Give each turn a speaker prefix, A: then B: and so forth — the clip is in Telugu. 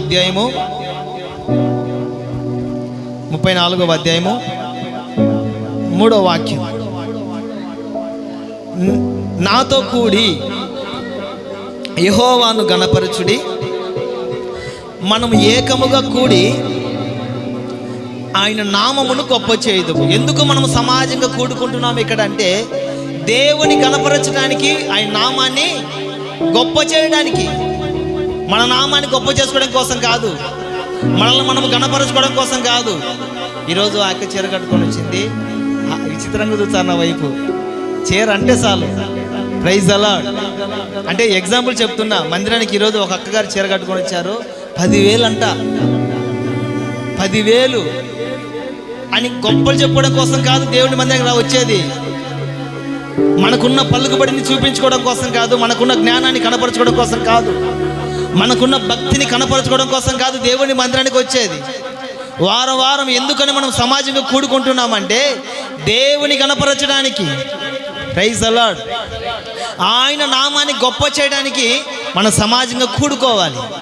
A: అధ్యాయము 3వ వాక్యం. నాతో కూడి యెహోవాను గణపరచుడి, మనం ఏకముగా కూడి ఆయన నామమును గొప్ప చేయదు. ఎందుకు మనం సమాజంగా కూడుకుంటున్నాం ఇక్కడ అంటే, దేవుని గణపరచడానికి, ఆయన నామాన్ని గొప్ప చేయడానికి. మన నామాన్ని గొప్ప చేసుకోవడం కోసం కాదు, మనల్ని మనం గణపరచుకోవడం కోసం కాదు. ఈరోజు ఆ అక్క చీర కట్టుకొని వచ్చింది, విచిత్రంగా చూస్తారు నా వైపు. చీర అంటే చాలు, ప్రైజ్ ది లార్డ్ అంటే ఎగ్జాంపుల్ చెప్తున్నా. మందిరానికి ఈరోజు ఒక అక్కగారు చీర కట్టుకొని వచ్చారు, 10,000 అంట. 10,000 అని గొప్పలు చెప్పుకోవడం కోసం కాదు దేవుని మందిరానికి వచ్చేది. మనకున్న పలుకుబడిని చూపించుకోవడం కోసం కాదు, మనకున్న జ్ఞానాన్ని కనపరచుకోవడం కోసం కాదు, మనకున్న భక్తిని కనపరచుకోవడం కోసం కాదు దేవుని మందిరానికి వచ్చేది. వారం వారం ఎందుకని మనం సమాజంగా కూడుకుంటున్నామంటే, దేవుని కనపరచడానికి. Praise the lord. ఆయన నామాన్ని గొప్ప చేయడానికి మన సమాజంగా కూడుకోవాలి.